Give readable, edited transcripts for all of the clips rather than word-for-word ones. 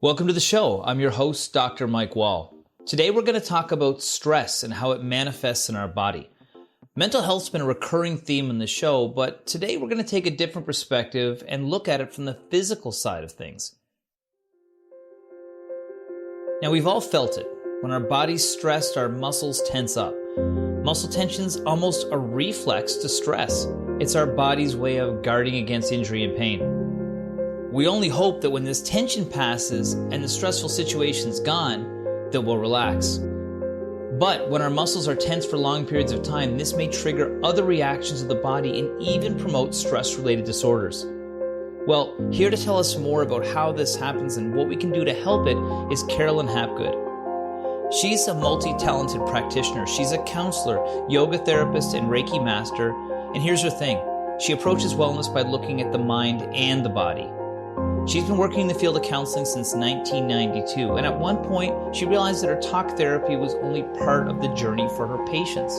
Welcome to the show. I'm your host, Dr. Mike Wall. Today we're going to talk about stress and how it manifests in our body. Mental health's been a recurring theme in the show, but today we're going to take a different perspective and look at it from the physical side of things. Now, we've all felt it. When our body's stressed, our muscles tense up. Muscle tension's almost a reflex to stress. It's our body's way of guarding against injury and pain. We only hope that when this tension passes and the stressful situation's gone, that we'll relax. But when our muscles are tense for long periods of time, this may trigger other reactions of the body and even promote stress-related disorders. Well, here to tell us more about how this happens and what we can do to help it is Carolyn Hapgood. She's a multi-talented practitioner. She's a counselor, yoga therapist, and Reiki master. And here's her thing. She approaches wellness by looking at the mind and the body. She's been working in the field of counseling since 1992, and at one point, she realized that her talk therapy was only part of the journey for her patients.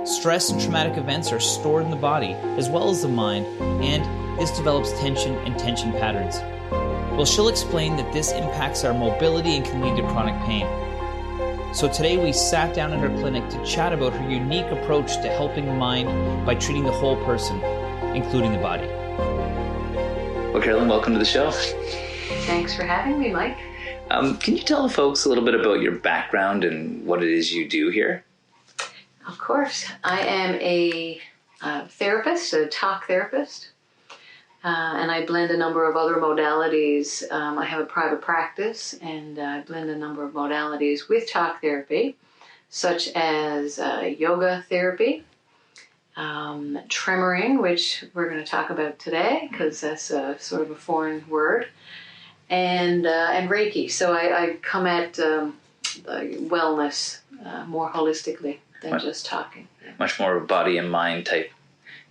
Stress and traumatic events are stored in the body, as well as the mind, and this develops tension and tension patterns. Well, she'll explain that this impacts our mobility and can lead to chronic pain. So today we sat down in her clinic to chat about her unique approach to helping the mind by treating the whole person, including the body. Well, Carolyn, welcome to the show. Thanks for having me, Mike. Can you tell the folks a little bit about your background and what it is you do here? Of course. I am a therapist, a talk therapist, and I blend a number of other modalities. I have a private practice, and I blend a number of modalities with talk therapy, such as yoga therapy, tremoring, which we're going to talk about today because that's a sort of a foreign word, and Reiki. So I come at wellness more holistically than just talking. Much more of a body and mind type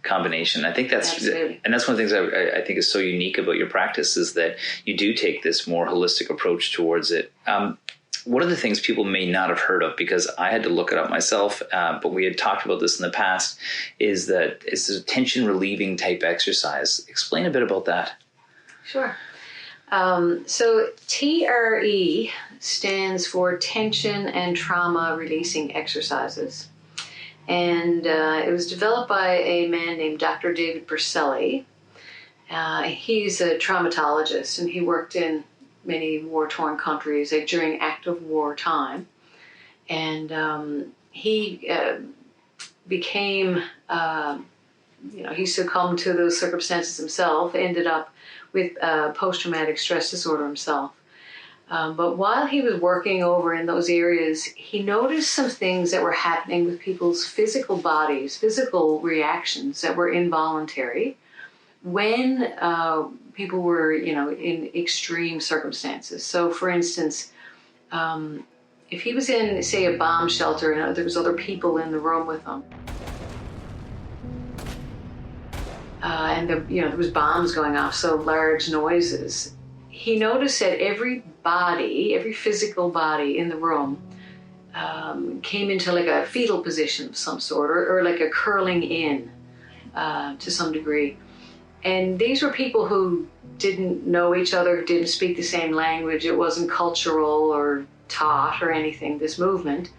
combination. I think that's Absolutely. And that's one of the things I think is so unique about your practice is that you do take this more holistic approach towards it. One of the things people may not have heard of, because I had to look it up myself, but we had talked about this in the past, is that it's a tension relieving type exercise. Explain a bit about that. Sure. So TRE stands for Tension and Trauma Releasing Exercises. And it was developed by a man named Dr. David Berceli. He's a traumatologist, and he worked in many war-torn countries during active war time. And he became, he succumbed to those circumstances himself, ended up with post-traumatic stress disorder himself. But while he was working over in those areas, he noticed some things that were happening with people's physical bodies, physical reactions that were involuntary when people were, in extreme circumstances. So, for instance, if he was in, say, a bomb shelter and there was other people in the room with him, and there was bombs going off, so large noises, he noticed that every physical body in the room came into like a fetal position of some sort, or like a curling in to some degree. And these were people who didn't know each other, didn't speak the same language. It wasn't cultural or taught or anything, this movement.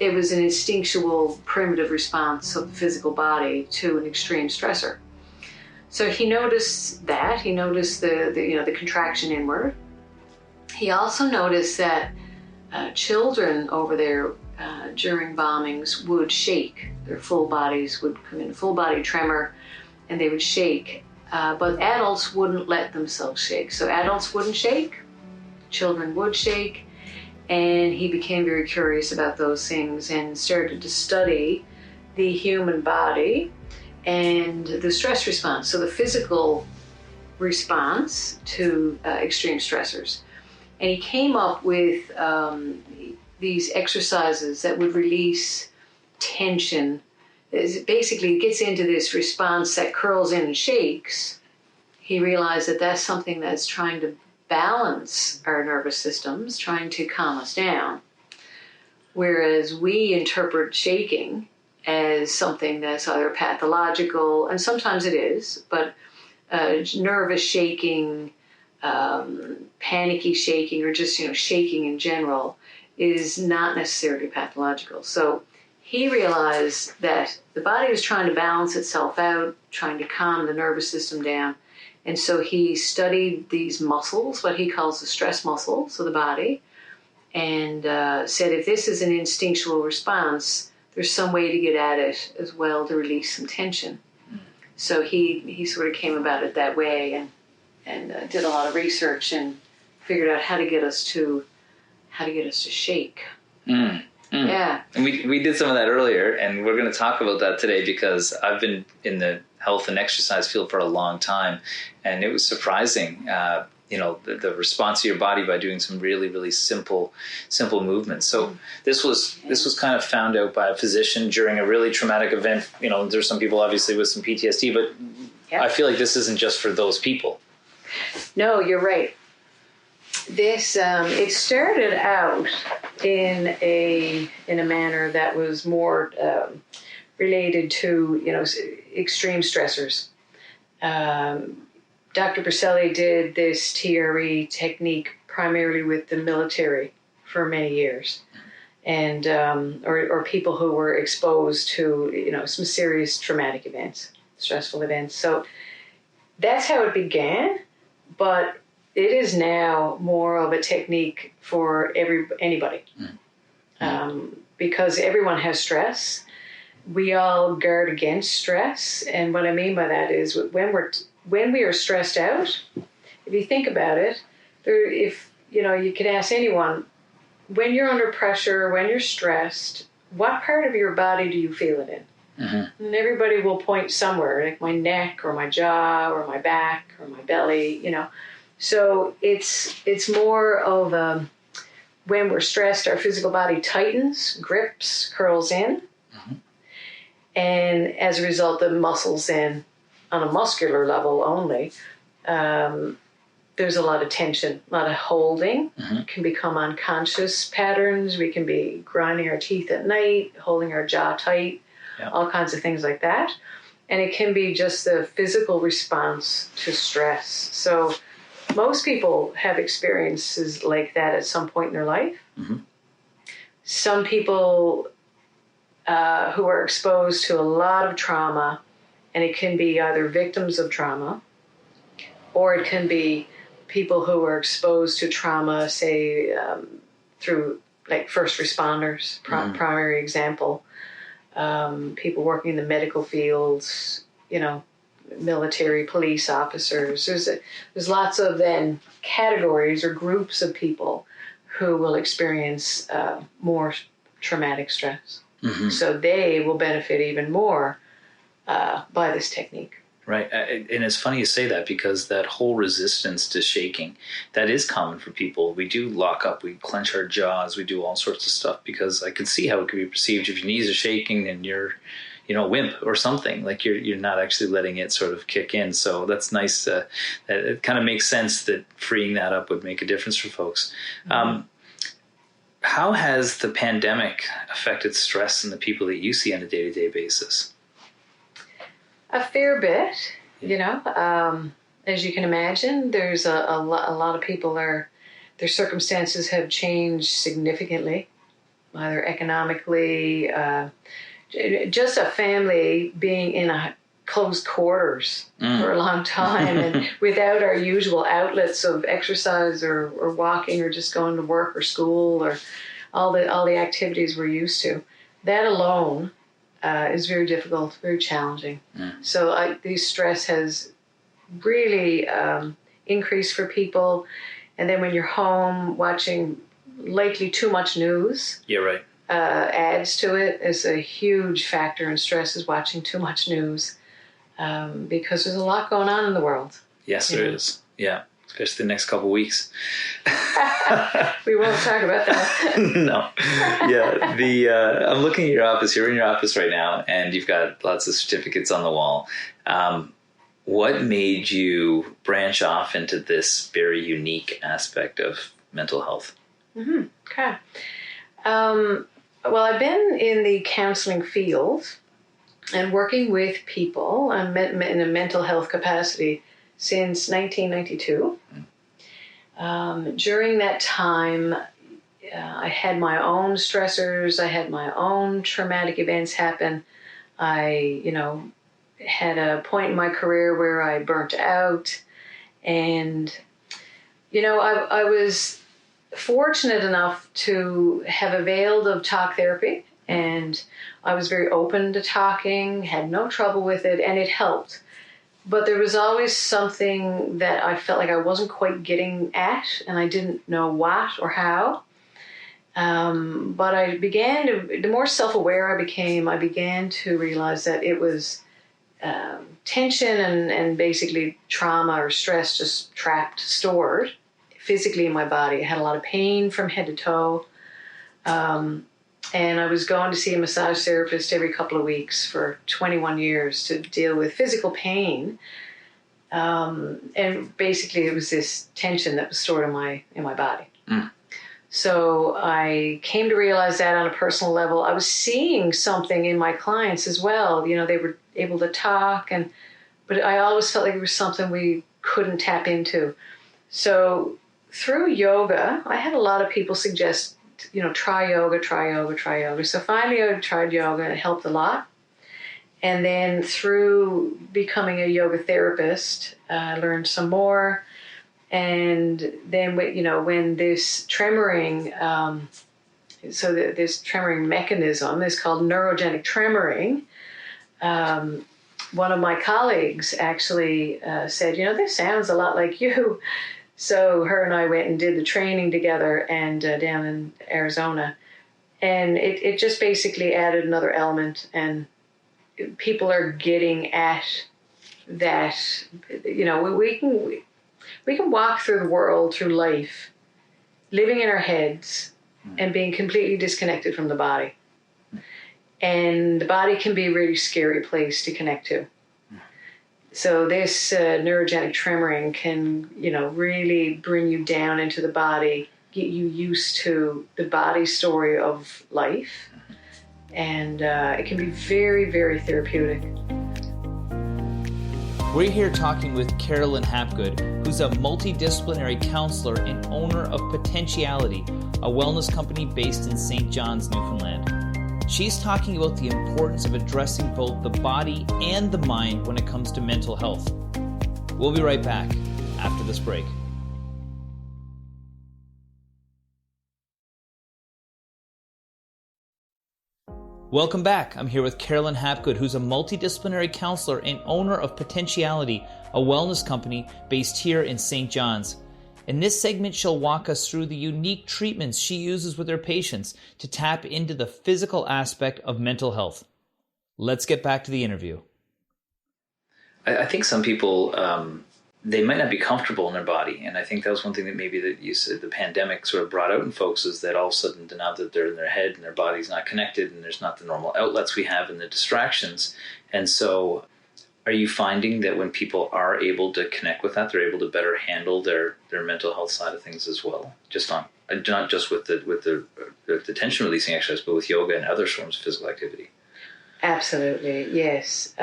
It was an instinctual, primitive response of the physical body to an extreme stressor. So he noticed that. He noticed the contraction inward. He also noticed that children over there during bombings would shake. Their full bodies would come in full body tremor, and they would shake. But adults wouldn't let themselves shake. So adults wouldn't shake, children would shake, and he became very curious about those things and started to study the human body and the stress response, so the physical response to extreme stressors. And he came up with these exercises that would release tension. It basically gets into this response that curls in and shakes. He realized that that's something that's trying to balance our nervous systems, trying to calm us down. Whereas we interpret shaking as something that's either pathological, and sometimes it is, but nervous shaking, panicky shaking or just, shaking in general is not necessarily pathological. So he realized that the body was trying to balance itself out, trying to calm the nervous system down. And so he studied these muscles, what he calls the stress muscles of the body, and said if this is an instinctual response, there's some way to get at it as well to release some tension. So he sort of came about it that way and did a lot of research and figured out how to get us to shake. Yeah. And we did some of that earlier, and we're going to talk about that today because I've been in the health and exercise field for a long time, and it was surprising, the response of your body by doing some really, really simple movements. So this was kind of found out by a physician during a really traumatic event. There's some people obviously with some PTSD, but I feel like this isn't just for those people. No, you're right. This it started out in a manner that was more related to extreme stressors. Dr. Berselli did this TRE technique primarily with the military for many years, and or people who were exposed to some serious traumatic events, stressful events. So that's how it began, but it is now more of a technique for anybody, because everyone has stress. We all guard against stress, and what I mean by that is when we are stressed out. If you think about it, you could ask anyone, when you're under pressure, when you're stressed, what part of your body do you feel it in? Mm-hmm. And everybody will point somewhere, like my neck or my jaw or my back or my belly, So it's more of when we're stressed, our physical body tightens, grips, curls in. Mm-hmm. And as a result, the muscles then, on a muscular level only, there's a lot of tension, a lot of holding. Mm-hmm. It can become unconscious patterns. We can be grinding our teeth at night, holding our jaw tight, all kinds of things like that. And it can be just the physical response to stress. So most people have experiences like that at some point in their life. Mm-hmm. Some people who are exposed to a lot of trauma, and it can be either victims of trauma, or it can be people who are exposed to trauma, say, through like first responders, primary example, people working in the medical fields, military, police officers. There's lots of then categories or groups of people who will experience more traumatic stress. Mm-hmm. So they will benefit even more by this technique. Right. And it's funny you say that, because that whole resistance to shaking, that is common for people. We do lock up, we clench our jaws, we do all sorts of stuff, because I can see how it could be perceived if your knees are shaking and you're, wimp or something, like you're not actually letting it sort of kick in. So that's nice. That it kind of makes sense that freeing that up would make a difference for folks. Mm-hmm. How has the pandemic affected stress in the people that you see on a day-to-day basis? A fair bit, as you can imagine. There's a lot of people their circumstances have changed significantly, either economically, just a family being in a closed quarters for a long time and without our usual outlets of exercise or walking or just going to work or school or all the activities we're used to. That alone is very difficult, very challenging. So the stress has really increased for people. And then when you're home watching likely too much news, adds to it. Is a huge factor in stress, is watching too much news, because there's a lot going on in the world. Yes, there is. Yeah, especially the next couple of weeks. We won't talk about that. No. Yeah. I'm looking at your office. You're in your office right now, and you've got lots of certificates on the wall. What made you branch off into this very unique aspect of mental health? Mm-hmm. Okay. Well, I've been in the counseling field and working with people in a mental health capacity since 1992. During that time, I had my own stressors. I had my own traumatic events happen. I, had a point in my career where I burnt out. And, I was fortunate enough to have availed of talk therapy. And I was very open to talking, had no trouble with it, and it helped. But there was always something that I felt like I wasn't quite getting at, and I didn't know what or how. But I began to, the more self-aware I began to realize that it was tension and basically trauma or stress just trapped, stored physically in my body. I had a lot of pain from head to toe. And I was going to see a massage therapist every couple of weeks for 21 years to deal with physical pain. And basically it was this tension that was stored in my body. Mm. So I came to realize that on a personal level. I was seeing something in my clients as well. They were able to talk, but I always felt like it was something we couldn't tap into. So through yoga, I had a lot of people suggest, try yoga. So finally I tried yoga and it helped a lot. And then through becoming a yoga therapist, I learned some more. And then, when this tremoring, this tremoring mechanism is called neurogenic tremoring, one of my colleagues actually said, this sounds a lot like you. So her and I went and did the training together and down in Arizona. And it just basically added another element. And people are getting at that, we can walk through the world, through life, living in our heads and being completely disconnected from the body. And the body can be a really scary place to connect to. So this neurogenic tremoring can, really bring you down into the body, get you used to the body story of life. And it can be very, very therapeutic. We're here talking with Carolyn Hapgood, who's a multidisciplinary counselor and owner of Potentiality, a wellness company based in St. John's, Newfoundland. She's talking about the importance of addressing both the body and the mind when it comes to mental health. We'll be right back after this break. Welcome back. I'm here with Carolyn Hapgood, who's a multidisciplinary counselor and owner of Potentiality, a wellness company based here in St. John's. In this segment, she'll walk us through the unique treatments she uses with her patients to tap into the physical aspect of mental health. Let's get back to the interview. I think some people, they might not be comfortable in their body. And I think that was one thing that maybe that you said the pandemic sort of brought out in folks, is that all of a sudden now that they're in their head and their body's not connected and there's not the normal outlets we have and the distractions. And so are you finding that when people are able to connect with that, they're able to better handle their mental health side of things as well? Not just with the tension releasing exercise, but with yoga and other forms of physical activity. Absolutely, yes.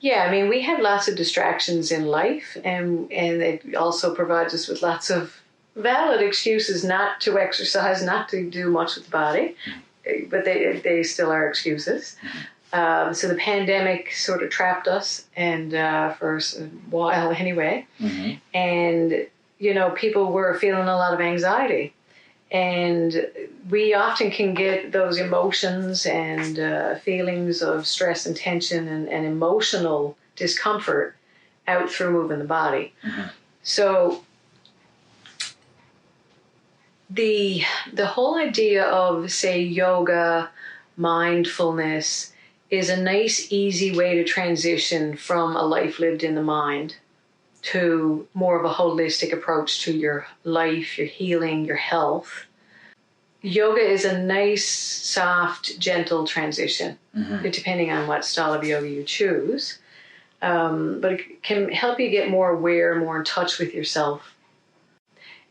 We have lots of distractions in life, and it also provides us with lots of valid excuses not to exercise, not to do much with the body, but they still are excuses. So the pandemic sort of trapped us, and for a while anyway. Mm-hmm. And, people were feeling a lot of anxiety. And we often can get those emotions and feelings of stress and tension and emotional discomfort out through moving the body. Mm-hmm. So the whole idea of, say, yoga, mindfulness, is a nice, easy way to transition from a life lived in the mind to more of a holistic approach to your life, your healing, your health. Yoga is a nice, soft, gentle transition, depending on what style of yoga you choose. But it can help you get more aware, more in touch with yourself.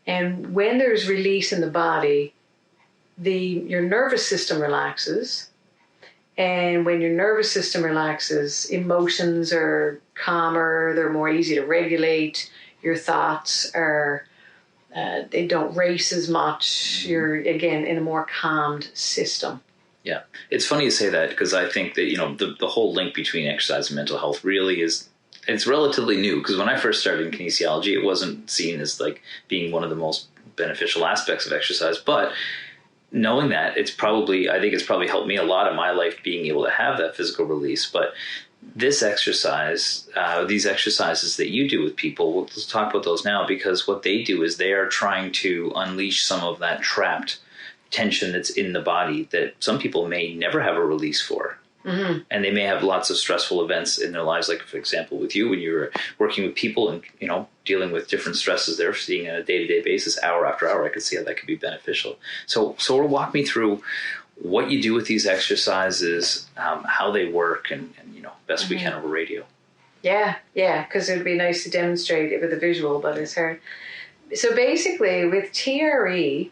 And when there's release in the body, your nervous system relaxes. And when your nervous system relaxes, emotions are calmer, they're more easy to regulate. Your thoughts are, they don't race as much. You're, again, in a more calmed system. Yeah. It's funny you say that, because I think that, the whole link between exercise and mental health really is, it's relatively new, because when I first started in kinesiology, it wasn't seen as like being one of the most beneficial aspects of exercise. But knowing that, I think it's probably helped me a lot in my life, being able to have that physical release. But this exercise, these exercises that you do with people, let's talk about those now, because what they do is they are trying to unleash some of that trapped tension that's in the body that some people may never have a release for. Mm-hmm. And they may have lots of stressful events in their lives, like, for example, with you, when you're working with people and, dealing with different stresses they're seeing on a day-to-day basis, hour after hour. I could see how that could be beneficial. So walk me through what you do with these exercises, how they work, and best we can over radio. Yeah, because it would be nice to demonstrate it with a visual, but it's hard. So basically, with TRE,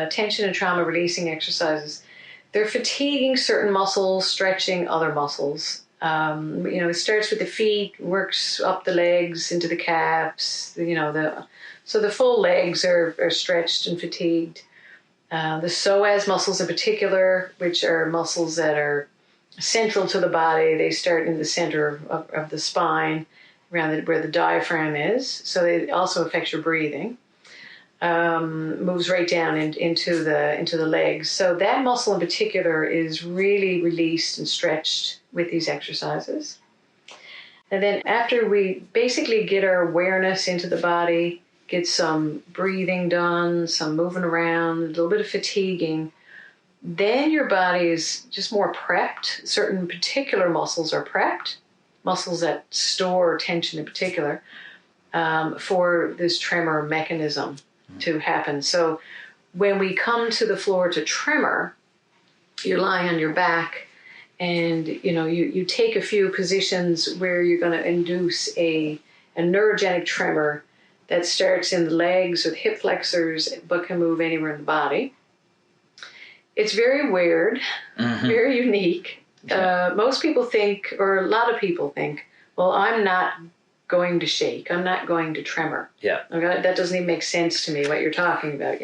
tension and trauma releasing exercises, they're fatiguing certain muscles, stretching other muscles. It starts with the feet, works up the legs into the calves. So the full legs are stretched and fatigued. The psoas muscles in particular, which are muscles that are central to the body, they start in the center of the spine, around where the diaphragm is. So they also affect your breathing. Moves right down into the legs. So that muscle in particular is really released and stretched with these exercises. And then after we basically get our awareness into the body, get some breathing done, some moving around, a little bit of fatiguing, then your body is just more prepped. Certain particular muscles are prepped, muscles that store tension in particular, for this tremor mechanism to happen. So when we come to the floor to tremor, you're lying on your back, and you take a few positions where you're going to induce a neurogenic tremor that starts in the legs or the hip flexors, but can move anywhere in the body. It's very weird, very unique. Most people think, or a lot of people think, well, I'm not going to shake. I'm not going to tremor. Yeah. Okay? That doesn't even make sense to me, what you're talking about,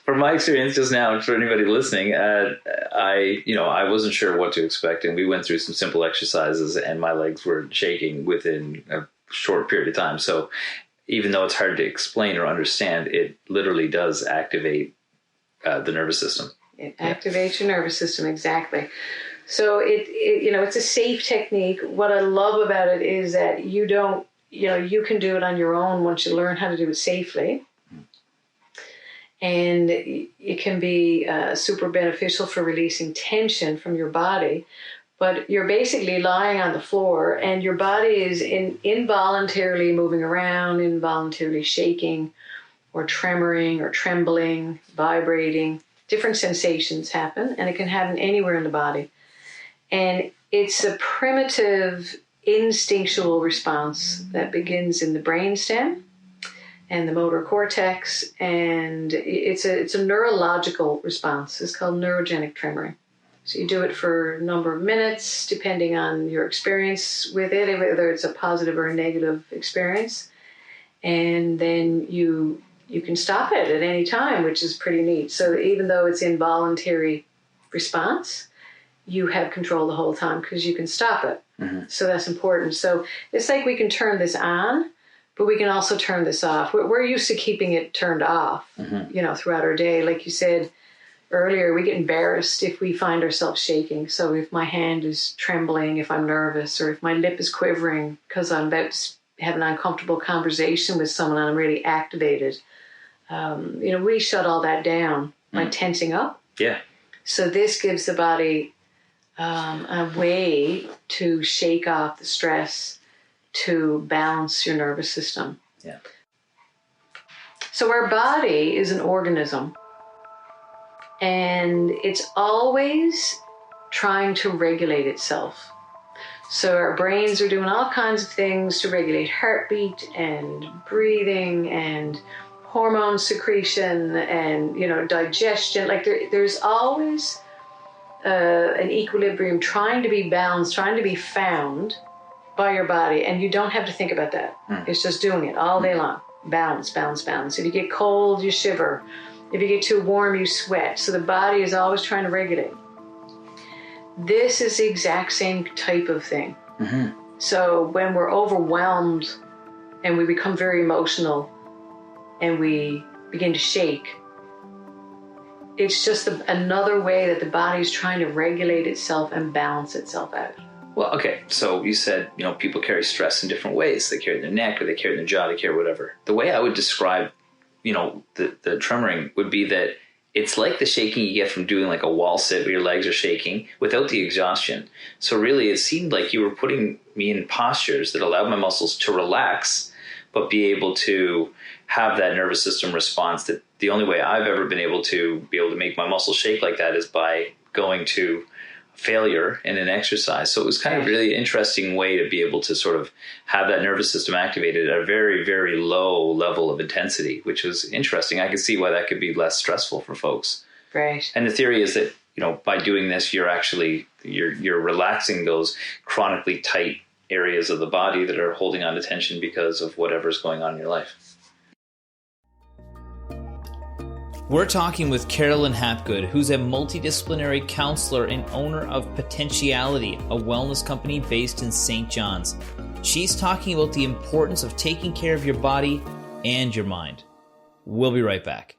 From my experience just now, for anybody listening, I wasn't sure what to expect, and we went through some simple exercises, and my legs were shaking within a short period of time. So even though it's hard to explain or understand, it literally does activate the nervous system. It activates your nervous system, exactly. So it's a safe technique. What I love about it is that you can do it on your own once you learn how to do it safely. And it can be super beneficial for releasing tension from your body. But you're basically lying on the floor, and your body is involuntarily moving around, involuntarily shaking or tremoring or trembling, vibrating. Different sensations happen, and it can happen anywhere in the body. And it's a primitive instinctual response that begins in the brainstem and the motor cortex, and it's a neurological response. It's called neurogenic tremoring. So you do it for a number of minutes, depending on your experience with it, whether it's a positive or a negative experience. And then you can stop it at any time, which is pretty neat. So even though it's involuntary response, you have control the whole time because you can stop it. Mm-hmm. So that's important. So it's like we can turn this on, but we can also turn this off. We're used to keeping it turned off, throughout our day. Like you said earlier, we get embarrassed if we find ourselves shaking. So if my hand is trembling, if I'm nervous, or if my lip is quivering because I'm about to have an uncomfortable conversation with someone and I'm really activated, we shut all that down by tensing up. Yeah. So this gives the body a way to shake off the stress, to balance your nervous system. Yeah. So our body is an organism, and it's always trying to regulate itself. So our brains are doing all kinds of things to regulate heartbeat and breathing and hormone secretion and, digestion. Like there's always an equilibrium trying to be balanced, trying to be found by your body, and you don't have to think about that. It's just doing it all day long. Balance, balance, balance. If you get cold, you shiver. If you get too warm, you sweat. So the body is always trying to regulate. This is the exact same type of thing. So when we're overwhelmed and we become very emotional and we begin to shake, it's just another way that the body's trying to regulate itself and balance itself out. Well, okay, so you said, people carry stress in different ways. They carry it in their neck, or they carry it in their jaw, they carry whatever. The way I would describe, the tremoring would be that it's like the shaking you get from doing like a wall sit where your legs are shaking without the exhaustion. So really, it seemed like you were putting me in postures that allowed my muscles to relax, but be able to have that nervous system response. That the only way I've ever been able to make my muscles shake like that is by going to failure in an exercise. So it was kind of really interesting way to be able to sort of have that nervous system activated at a very, very low level of intensity, which was interesting. I could see why that could be less stressful for folks. Right. And the theory is that, by doing this, you're actually, you're relaxing those chronically tight areas of the body that are holding on to tension because of whatever's going on in your life. We're talking with Carolyn Hapgood, who's a multidisciplinary counselor and owner of Potentiality, a wellness company based in St. John's. She's talking about the importance of taking care of your body and your mind. We'll be right back.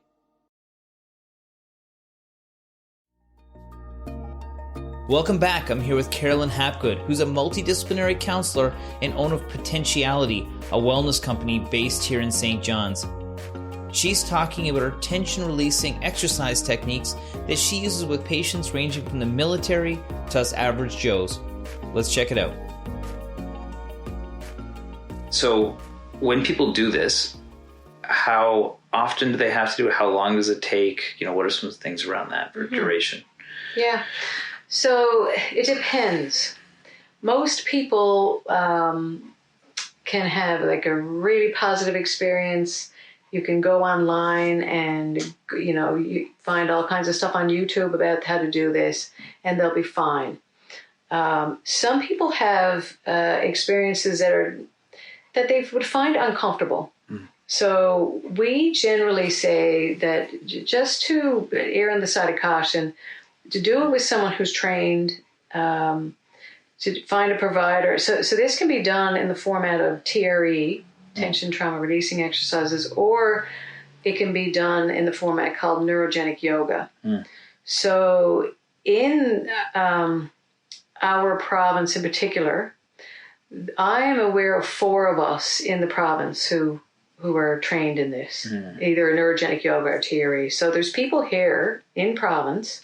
Welcome back. I'm here with Carolyn Hapgood, who's a multidisciplinary counselor and owner of Potentiality, a wellness company based here in St. John's. She's talking about her tension-releasing exercise techniques that she uses with patients ranging from the military to us average Joes. Let's check it out. So when people do this, how often do they have to do it? How long does it take? What are some things around that for duration? Yeah. So it depends. Most people can have like a really positive experience. You can go online and, you find all kinds of stuff on YouTube about how to do this, and they'll be fine. Some people have experiences that they would find uncomfortable. So we generally say that just to err on the side of caution, to do it with someone who's trained, to find a provider. So this can be done in the format of TRE, tension trauma releasing exercises, or it can be done in the format called Neurogenic Yoga. So in our province in particular, I am aware of 4 of us in the province who are trained in this, either Neurogenic Yoga or TRE. So there's people here in province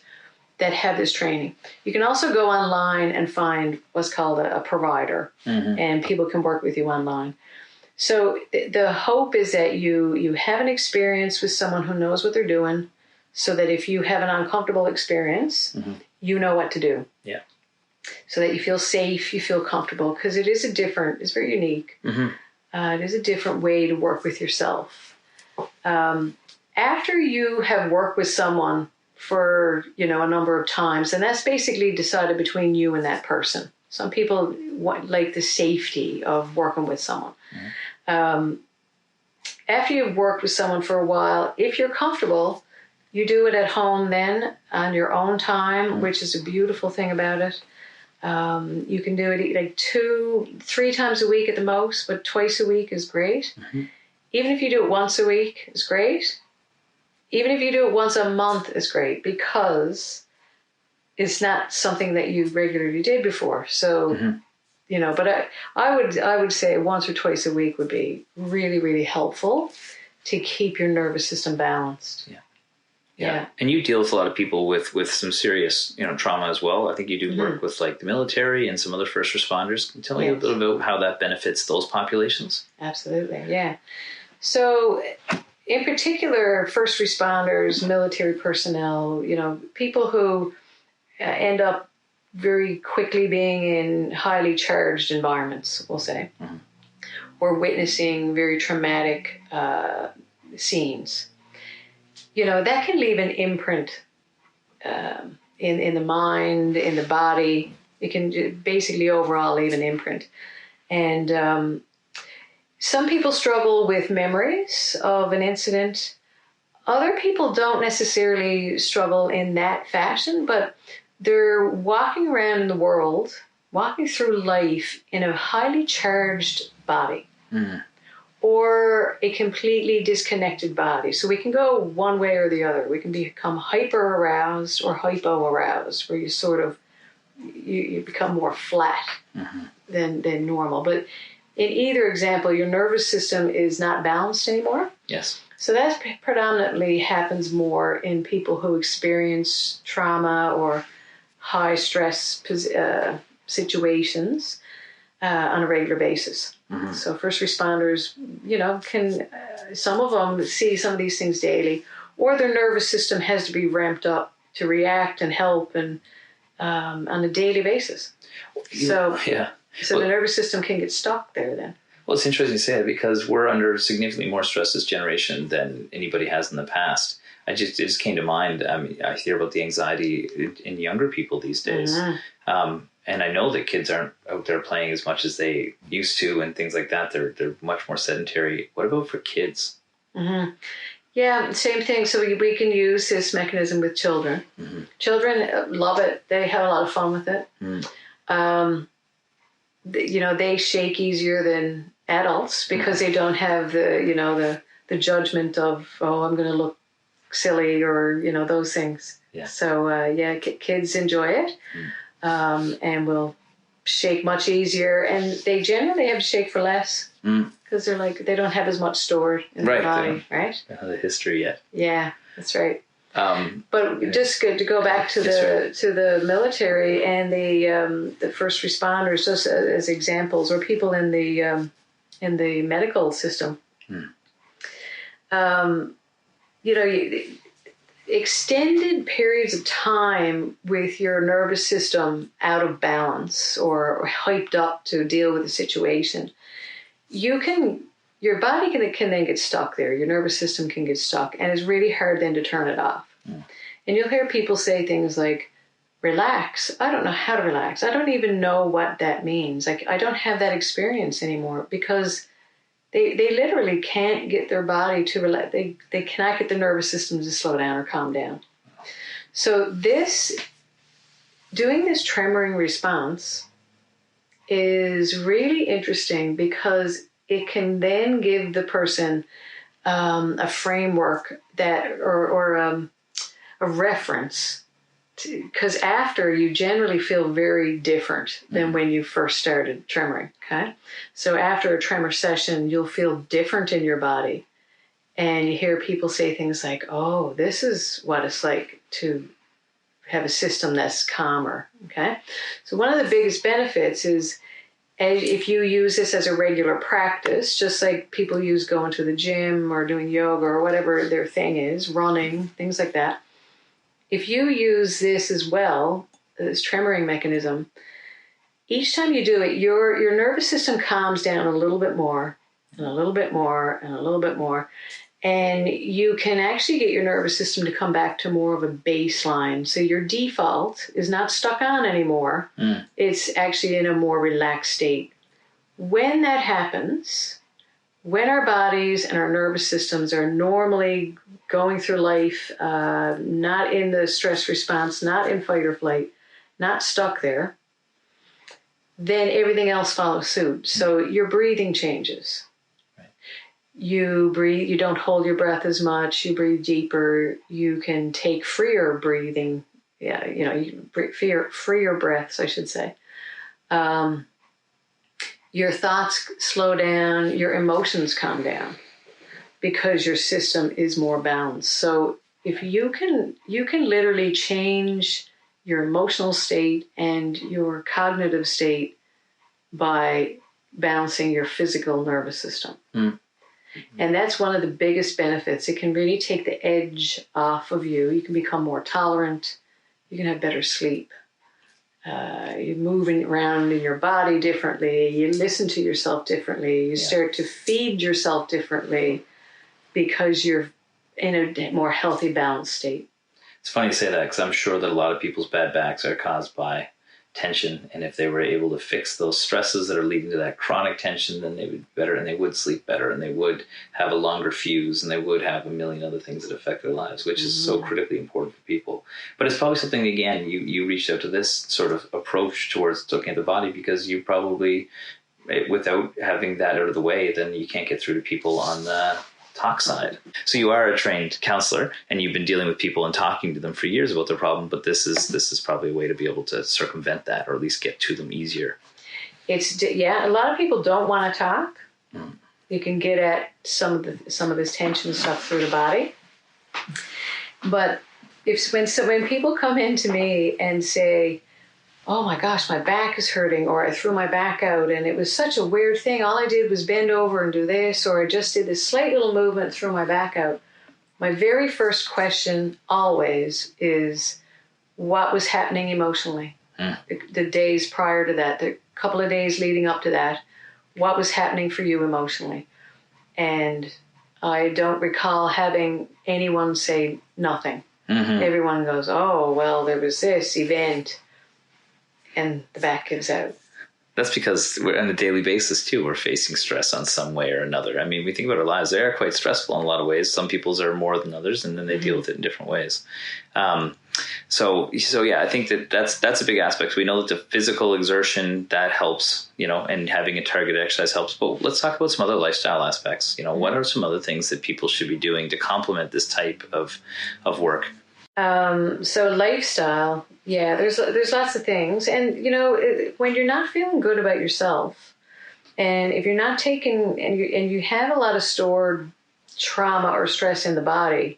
that have this training. You can also go online and find what's called a provider, and people can work with you online. So the hope is that you have an experience with someone who knows what they're doing, so that if you have an uncomfortable experience, you know what to do. Yeah. So that you feel safe, you feel comfortable, because it's very unique. It is a different way to work with yourself. After you have worked with someone for, a number of times, and that's basically decided between you and that person. Some people like the safety of working with someone. After you've worked with someone for a while, if you're comfortable, you do it at home then on your own time, which is a beautiful thing about it. You can do it like 2-3 times a week at the most, but twice a week is great. Even if you do it once a week, it's great. Even if you do it once a month, it's great, because it's not something that you regularly did before. So, but I would say once or twice a week would be really, really helpful to keep your nervous system balanced. Yeah. And you deal with a lot of people with some serious, trauma as well. I think you do work with like the military and some other first responders. Can you tell me a little bit about how that benefits those populations? Absolutely. Yeah. So in particular, first responders, military personnel, people who end up very quickly being in highly charged environments, we'll say, or witnessing very traumatic scenes. That can leave an imprint in the mind, in the body. It can basically overall leave an imprint. And some people struggle with memories of an incident. Other people don't necessarily struggle in that fashion, but they're walking around in the world, walking through life in a highly charged body or a completely disconnected body. So we can go one way or the other. We can become hyper aroused or hypo aroused, where you sort of, you become more flat than normal. But in either example, your nervous system is not balanced anymore. Yes. So that predominantly happens more in people who experience trauma or high stress situations on a regular basis. So first responders, can, some of them see some of these things daily, or their nervous system has to be ramped up to react and help and on a daily basis. So the nervous system can get stuck there then. Well, it's interesting to say that because we're under significantly more stress this generation than anybody has in the past. It just came to mind. I mean, I hear about the anxiety in younger people these days. And I know that kids aren't out there playing as much as they used to and things like that. They're much more sedentary. What about for kids? Yeah, same thing. So we can use this mechanism with children. Children love it. They have a lot of fun with it. They shake easier than adults because they don't have the judgment of, I'm going to look silly or, those things. Yeah. So, kids enjoy it and will shake much easier. And they generally have to shake for less because they don't have as much stored in their body, right? They don't have the history yet. Yeah, that's right. But just good to go back to the military and the first responders, just as examples, or people in the medical system. Extended periods of time with your nervous system out of balance or hyped up to deal with the situation, your body can then get stuck there. Your nervous system can get stuck, and it's really hard then to turn it off. And you'll hear people say things like, relax. I don't know how to relax. I don't even know what that means. I don't have that experience anymore because they literally can't get their body to relax. They cannot get the nervous system to slow down or calm down. So doing this tremoring response is really interesting because it can then give the person a framework or a reference, because after you generally feel very different than when you first started tremoring. Okay, so after a tremor session, you'll feel different in your body, and you hear people say things like, "Oh, this is what it's like to have a system that's calmer." Okay, so one of the biggest benefits is, if you use this as a regular practice, just like people use going to the gym or doing yoga or whatever their thing is, running, things like that. If you use this as well, this tremoring mechanism, each time you do it, your nervous system calms down a little bit more and a little bit more and a little bit more. And you can actually get your nervous system to come back to more of a baseline. So your default is not stuck on anymore. It's actually in a more relaxed state. When that happens, when our bodies and our nervous systems are normally going through life, not in the stress response, not in fight or flight, not stuck there, then everything else follows suit. So your breathing changes. You breathe, you don't hold your breath as much, you breathe deeper, you can take freer breathing, freer breaths, I should say. Your thoughts slow down, your emotions calm down because your system is more balanced. So if you can literally change your emotional state and your cognitive state by balancing your physical nervous system. And that's one of the biggest benefits. It can really take the edge off of you. You can become more tolerant. You can have better sleep. You're moving around in your body differently. You listen to yourself differently. You start to feed yourself differently because you're in a more healthy, balanced state. It's funny you say that because I'm sure that a lot of people's bad backs are caused by tension. And if they were able to fix those stresses that are leading to that chronic tension, then they would be better, and they would sleep better, and they would have a longer fuse, and they would have a million other things that affect their lives, which is so critically important for people. But it's probably something, again, you reached out to this sort of approach towards looking at the body because you probably, without having that out of the way, then you can't get through to people on the talk side. So you are a trained counselor, and you've been dealing with people and talking to them for years about their problem, but this is probably a way to be able to circumvent that, or at least get to them easier. A lot of people don't want to talk. You can get at some of this tension stuff through the body. But when people come in to me and say, oh my gosh, my back is hurting, or I threw my back out and it was such a weird thing. All I did was bend over and do this, or I just did this slight little movement, threw my back out. My very first question always is, what was happening emotionally? The days prior to that, the couple of days leading up to that, what was happening for you emotionally? And I don't recall having anyone say nothing. Everyone goes, oh, well, there was this event, and the back gives out. That's because we're on a daily basis too. We're facing stress on some way or another. I mean, we think about our lives; they are quite stressful in a lot of ways. Some people's are more than others, and then they deal with it in different ways. So yeah, I think that's a big aspect. We know that the physical exertion that helps, and having a targeted exercise helps. But let's talk about some other lifestyle aspects. What are some other things that people should be doing to complement this type of work? So lifestyle, yeah, there's lots of things. And, when you're not feeling good about yourself, and if you're not taking, and you have a lot of stored trauma or stress in the body,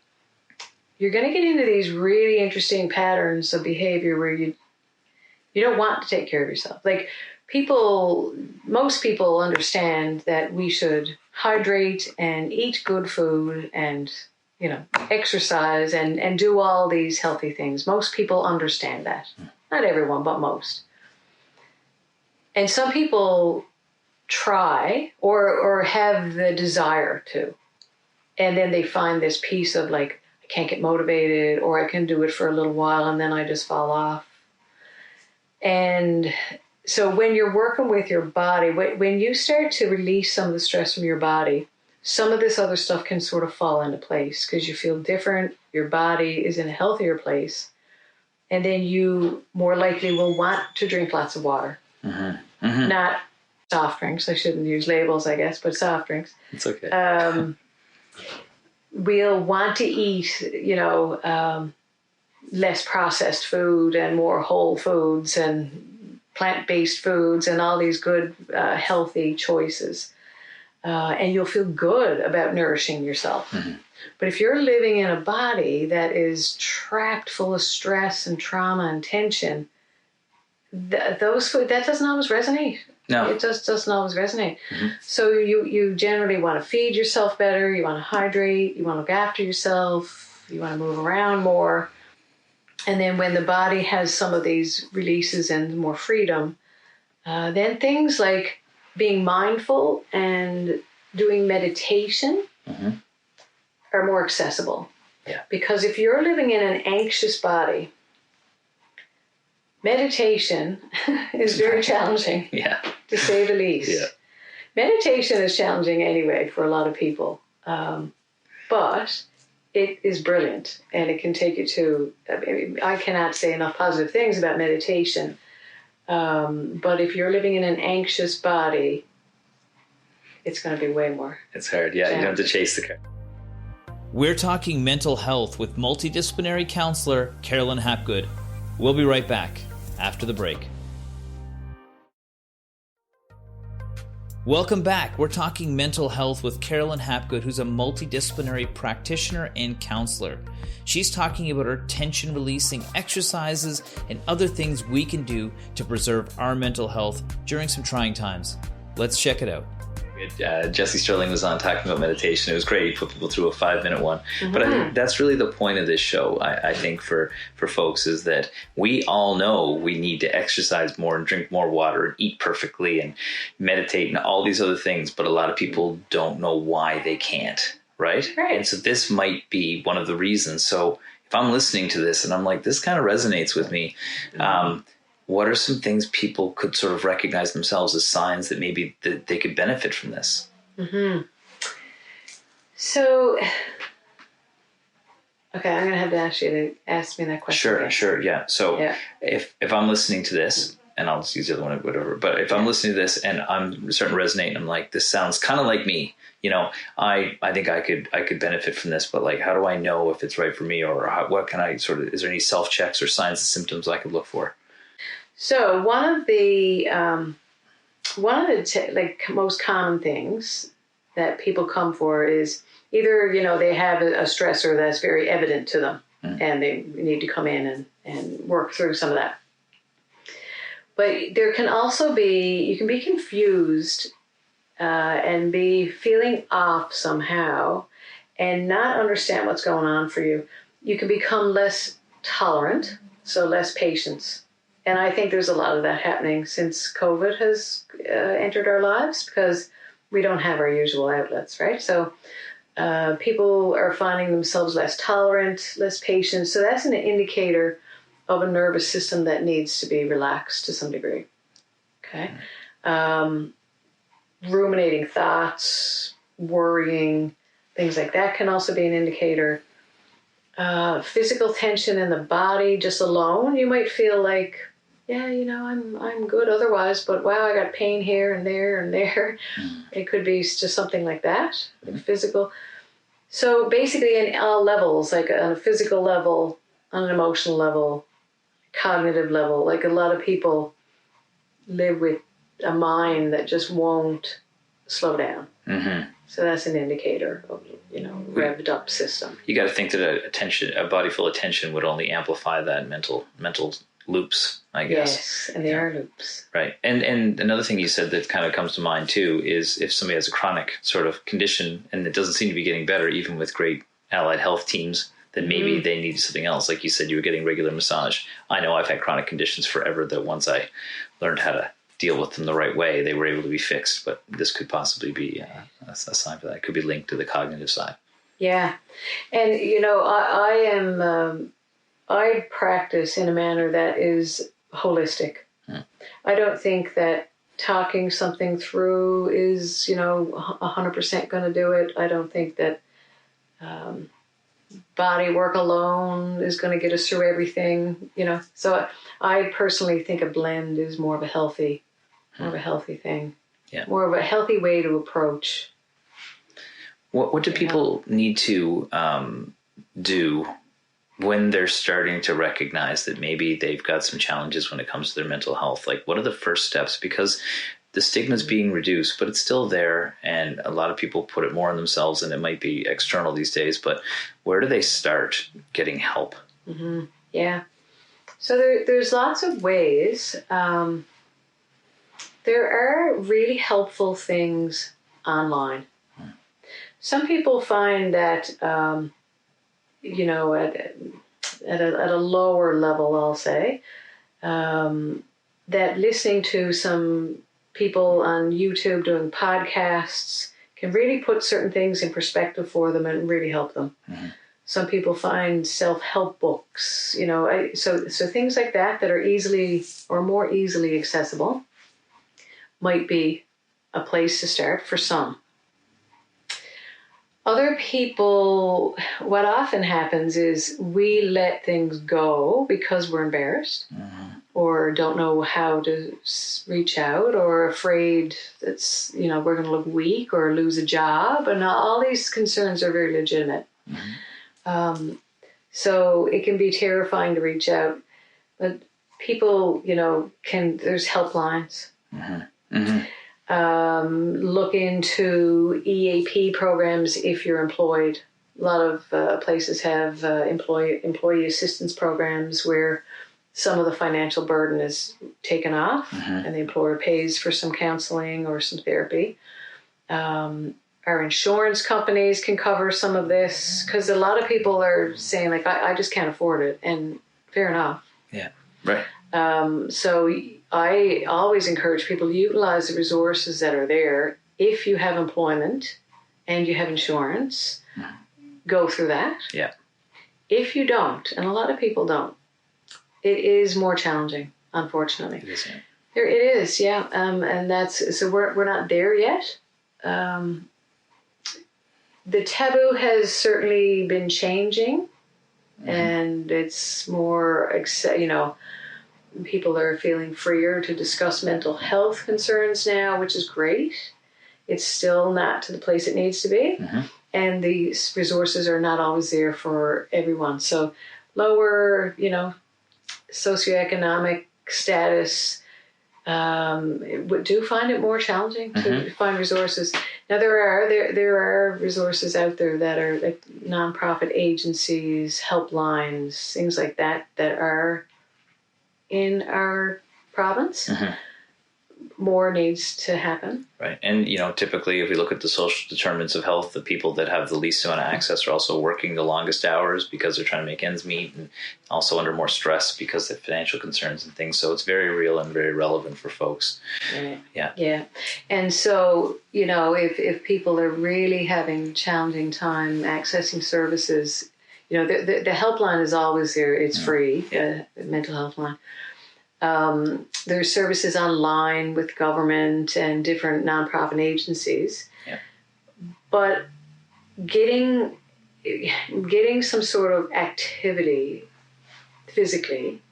you're going to get into these really interesting patterns of behavior where you don't want to take care of yourself. Like most people understand that we should hydrate and eat good food and exercise and do all these healthy things. Most people understand that. Not everyone, but most. And some people try or have the desire to. And then they find this piece of I can't get motivated, or I can do it for a little while and then I just fall off. And so when you're working with your body, when you start to release some of the stress from your body, some of this other stuff can sort of fall into place because you feel different. Your body is in a healthier place. And then you more likely will want to drink lots of water. Not soft drinks. I shouldn't use labels, I guess, but soft drinks. It's okay. We'll want to eat, less processed food and more whole foods and plant-based foods and all these good, healthy choices. And you'll feel good about nourishing yourself. But if you're living in a body that is trapped full of stress and trauma and tension, that doesn't always resonate. No. It just doesn't always resonate. So you generally want to feed yourself better. You want to hydrate. You want to look after yourself. You want to move around more. And then when the body has some of these releases and more freedom, then things like being mindful and doing meditation are more accessible. Yeah. Because if you're living in an anxious body, meditation is very challenging, to say the least. Yeah. Meditation is challenging anyway for a lot of people, but it is brilliant, and it can take you to, I cannot say enough positive things about meditation. But if you're living in an anxious body, it's going to be way more. It's hard. Yeah, you don't have to chase the car. We're talking mental health with multidisciplinary counselor Carolyn Hapgood. We'll be right back after the break. Welcome back. We're talking mental health with Carolyn Hapgood, who's a multidisciplinary practitioner and counselor. She's talking about her tension-releasing exercises and other things we can do to preserve our mental health during some trying times. Let's check it out. Jesse Sterling was on talking about meditation. It was great. He put people through a 5-minute one. But I think that's really the point of this show, I think, for folks, is that we all know we need to exercise more and drink more water and eat perfectly and meditate and all these other things. But a lot of people don't know why they can't, right? And so this might be one of the reasons. So if I'm listening to this and I'm like, this kind of resonates with me, what are some things people could sort of recognize themselves as signs that maybe that they could benefit from this? Mm-hmm. So, okay, I'm going to have to ask you to ask me that question again. Sure, yeah. So if I'm listening to this, and I'll just use the other one, whatever, but if I'm listening to this and I'm starting to resonate and I'm like, this sounds kind of like me, I think I could benefit from this, but like, how do I know if it's right for me, or what can I sort of, is there any self-checks or signs and symptoms I could look for? So one of the most common things that people come for is either, they have a stressor that's very evident to them and they need to come in and work through some of that. But there can also be, you can be confused and be feeling off somehow and not understand what's going on for you. You can become less tolerant, so less patience. And I think there's a lot of that happening since COVID has entered our lives, because we don't have our usual outlets, right? So people are finding themselves less tolerant, less patient. So that's an indicator of a nervous system that needs to be relaxed to some degree. Okay. Ruminating thoughts, worrying, things like that can also be an indicator. Physical tension in the body just alone, you might feel like, yeah, I'm good otherwise, but wow, I got pain here and there and there. It could be just something like that, physical. So basically in all levels, like on a physical level, on an emotional level, cognitive level, like a lot of people live with a mind that just won't slow down. Mm-hmm. So that's an indicator of, revved up system. You got to think that a body full of tension would only amplify that mental loops, I guess. Yes, and they are loops. Right. And another thing you said that kind of comes to mind too is if somebody has a chronic sort of condition and it doesn't seem to be getting better, even with great allied health teams, then maybe they need something else. Like you said, you were getting regular massage. I know I've had chronic conditions forever that once I learned how to deal with them the right way, they were able to be fixed. But this could possibly be a sign for that. It could be linked to the cognitive side. Yeah. And, I practice in a manner that is holistic. I don't think that talking something through is, 100% going to do it. I don't think that body work alone is going to get us through everything, So I personally think a blend is more of a healthy thing. Yeah. More of a healthy way to approach. What do people need to do when they're starting to recognize that maybe they've got some challenges when it comes to their mental health? Like, what are the first steps? Because the stigma is being reduced, but it's still there. And a lot of people put it more on themselves, and it might be external these days. But where do they start getting help? Mm-hmm. Yeah. So there's lots of ways. There are really helpful things online. Some people find that, at a lower level, I'll say, that listening to some people on YouTube doing podcasts can really put certain things in perspective for them and really help them. Mm-hmm. Some people find self-help books, so things like that are easily or more easily accessible might be a place to start for some. Other people, what often happens is we let things go because we're embarrassed or don't know how to reach out or afraid that, we're going to look weak or lose a job. And all these concerns are very legitimate. Mm-hmm. So it can be terrifying to reach out. But people, there's helplines. Mm-hmm. Mm-hmm. Look into EAP programs if you're employed. A lot of places have employee assistance programs where some of the financial burden is taken off and the employer pays for some counseling or some therapy. Our insurance companies can cover some of this because a lot of people are saying, like, I just can't afford it. And fair enough. Yeah, right. So I always encourage people to utilize the resources that are there. If you have employment and you have insurance, go through that. Yeah. If you don't, and a lot of people don't, it is more challenging. unfortunately. It is, yeah. It is, yeah. And that's, so we're not there yet. The taboo has certainly been changing, and it's more, people are feeling freer to discuss mental health concerns now, which is great. It's still not to the place it needs to be, and the resources are not always there for everyone. So lower, socioeconomic status do find it more challenging to find resources. Now there are resources out there that are like nonprofit agencies, helplines, things like that are in our province. More needs to happen. Right. And, typically if we look at the social determinants of health, the people that have the least amount of access are also working the longest hours because they're trying to make ends meet, and also under more stress because of financial concerns and things. So it's very real and very relevant for folks. Right. Yeah. Yeah. And so, if people are really having challenging time accessing services, the helpline is always there. It's free, the mental health line. There's services online with government and different nonprofit agencies. Yeah. But getting some sort of activity physically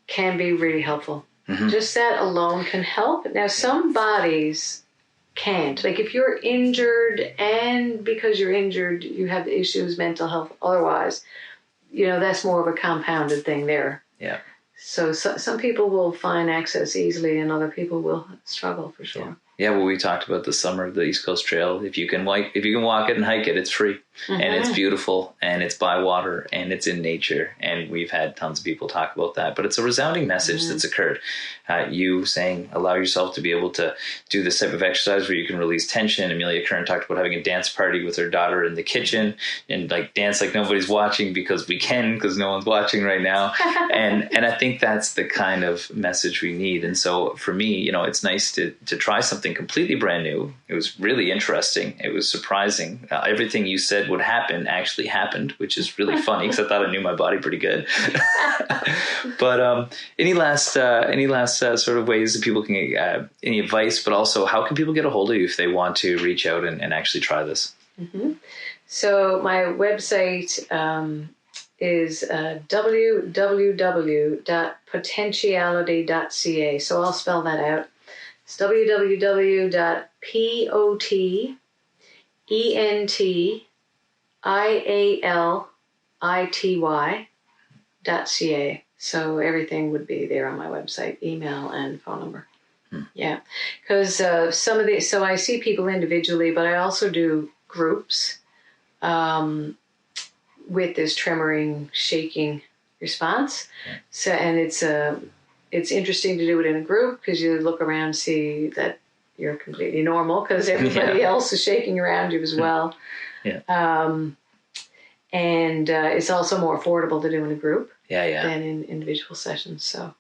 can be really helpful. Just that alone can help. Now, some bodies can't. Like if you're injured, and because you're injured, you have issues, mental health otherwise, that's more of a compounded thing there. Yeah. So some people will find access easily, and other people will struggle for sure. Yeah, well, we talked about this summer, the East Coast Trail. If you can walk it and hike it, it's free, and it's beautiful, and it's by water, and it's in nature. And we've had tons of people talk about that. But it's a resounding message that's occurred. You saying allow yourself to be able to do this type of exercise where you can release tension. Amelia Kern talked about having a dance party with her daughter in the kitchen and like dance like nobody's watching because no one's watching right now. and I think that's the kind of message we need. And so for me, it's nice to try something completely brand new. It was really interesting. It was surprising. Everything you said would happen actually happened, which is really funny because I thought I knew my body pretty good. But any last sort of ways that people can get any advice, but also how can people get a hold of you if they want to reach out and actually try this? So my website is www.potentiality.ca. So I'll spell that out. It's www.potentiality.ca. So everything would be there on my website, email and phone number. Yeah, because some of so I see people individually, but I also do groups with this tremoring, shaking response. So, and it's interesting to do it in a group because you look around, see that you're completely normal because everybody else is shaking around you as well. And it's also more affordable to do in a group than in individual sessions. So,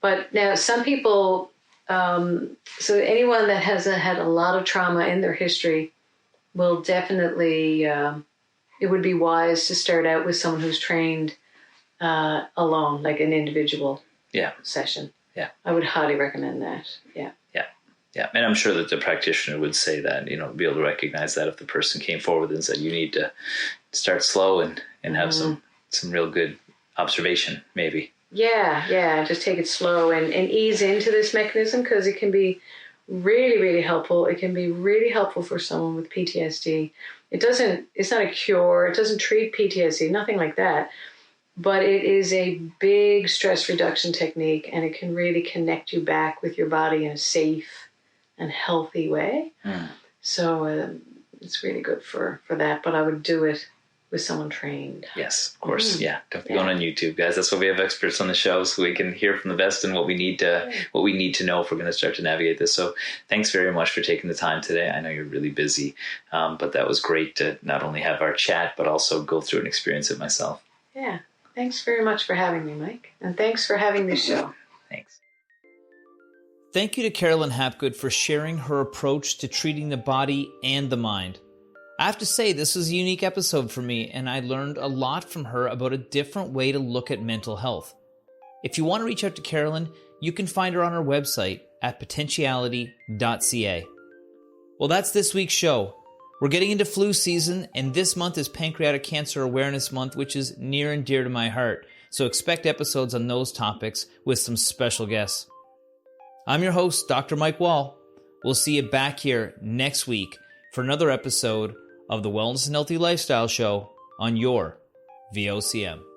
but now some people, so anyone that has had a lot of trauma in their history will definitely, it would be wise to start out with someone who's trained alone, like an individual session. I would highly recommend that. Yeah, and I'm sure that the practitioner would say that, be able to recognize that if the person came forward and said, you need to start slow and have some real good observation, maybe. Yeah, just take it slow and ease into this mechanism because it can be really, really helpful. It can be really helpful for someone with PTSD. It's not a cure. It doesn't treat PTSD, nothing like that. But it is a big stress reduction technique, and it can really connect you back with your body in a safe and healthy way. So it's really good for that. But I would do it with someone trained. Yes, of course. Yeah, don't be going on YouTube, guys. That's why we have experts on the show, so we can hear from the best and what we need to know if we're going to start to navigate this. So thanks very much for taking the time today. I know you're really busy, but that was great to not only have our chat, but also go through and experience it myself. Yeah. Thanks very much for having me, Mike. And thanks for having this show. Thanks. Thank you to Carolyn Hapgood for sharing her approach to treating the body and the mind. I have to say, this was a unique episode for me, and I learned a lot from her about a different way to look at mental health. If you want to reach out to Carolyn, you can find her on her website at potentiality.ca. Well, that's this week's show. We're getting into flu season, and this month is Pancreatic Cancer Awareness Month, which is near and dear to my heart. So expect episodes on those topics with some special guests. I'm your host, Dr. Mike Wall. We'll see you back here next week for another episode of the Wellness and Healthy Lifestyle Show on your VOCM.